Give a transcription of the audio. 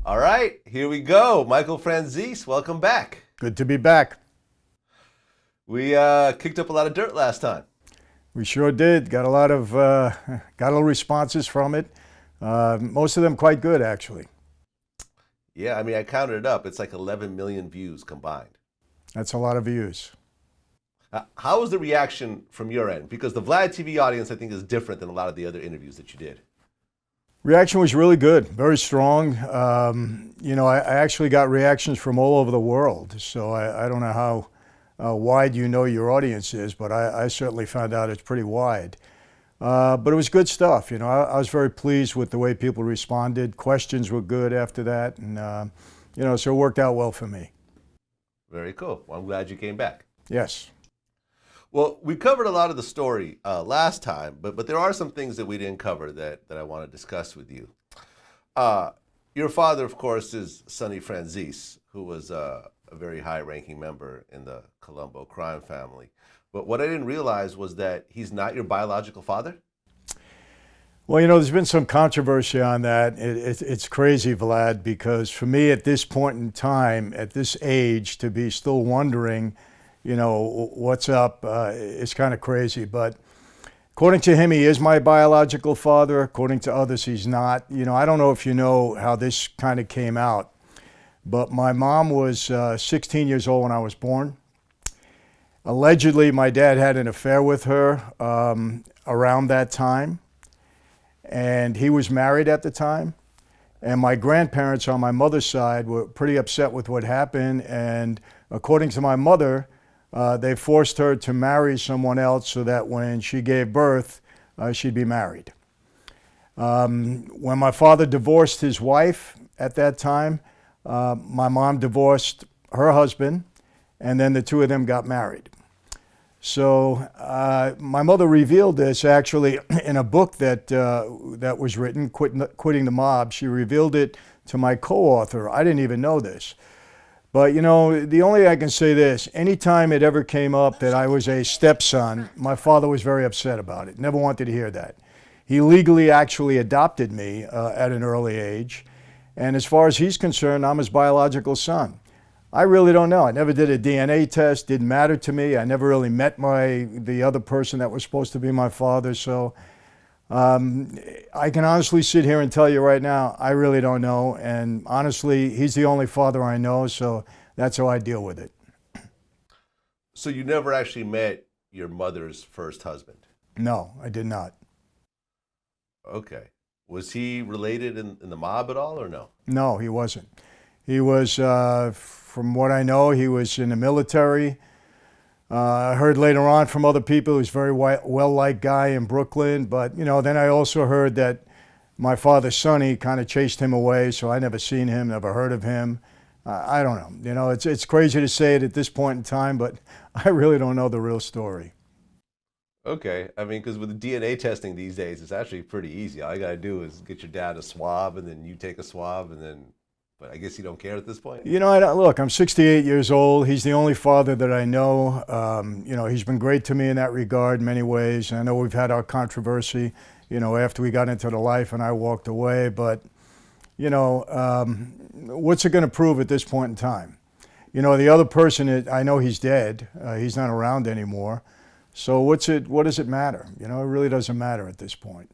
All right, here we go. Michael Franzese, welcome back. Good to be back. We kicked up a lot of dirt last time. We sure did. Got a lot of responses from it. Most of them quite good, actually. Yeah, I mean, I counted it up. It's like 11 million views combined. That's a lot of views. How was the reaction from your end? Because the VladTV audience, I think, is different than a lot of the other interviews that you did. Reaction was really good, very strong. I actually got reactions from all over the world. So I don't know how wide your audience is, but I certainly found out it's pretty wide. But it was good stuff. I was very pleased with the way people responded. Questions were good after that. And, so it worked out well for me. Very cool. Well, I'm glad you came back. Yes. Well, we covered a lot of the story last time, but there are some things that we didn't cover that I want to discuss with you. Your father, of course, is Sonny Franzese, who was a very high-ranking member in the Colombo crime family. But what I didn't realize was that he's not your biological father? Well, there's been some controversy on that. It's crazy, Vlad, because for me at this point in time, at this age, to be still wondering, what's up, is kind of crazy. But according to him, he is my biological father. According to others, he's not. I don't know if you know how this kind of came out, but my mom was 16 years old when I was born. Allegedly, my dad had an affair with her around that time, and he was married at the time. And my grandparents on my mother's side were pretty upset with what happened, and according to my mother, they forced her to marry someone else so that when she gave birth, she'd be married. When my father divorced his wife at that time, my mom divorced her husband, and then the two of them got married. So my mother revealed this actually in a book that was written, Quitting the Mob. She revealed it to my co-author. I didn't even know this. But the only I can say this, anytime it ever came up that I was a stepson, my father was very upset about it. Never wanted to hear that. He legally actually adopted me at an early age. And as far as he's concerned, I'm his biological son. I really don't know. I never did a DNA test, didn't matter to me. I never really met the other person that was supposed to be my father. So I can honestly sit here and tell you right now, I really don't know. And honestly, he's the only father I know, so that's how I deal with it. So you never actually met your mother's first husband? No, I did not. Okay. Was he related in the mob at all or no? No, he wasn't. He was, from what I know, he was in the military. I heard later on from other people he was a very well-liked guy in Brooklyn. But, then I also heard that my father, Sonny, kind of chased him away. So I never seen him, never heard of him. I don't know. It's crazy to say it at this point in time, but I really don't know the real story. Okay. I mean, because with the DNA testing these days, it's actually pretty easy. All you got to do is get your dad a swab, and then you take a swab, and then... But I guess you don't care at this point? Look, I'm 68 years old. He's the only father that I know. He's been great to me in that regard in many ways. I know we've had our controversy, after we got into the life and I walked away. But, what's it going to prove at this point in time? The other person, I know he's dead. He's not around anymore. So what does it matter? It really doesn't matter at this point.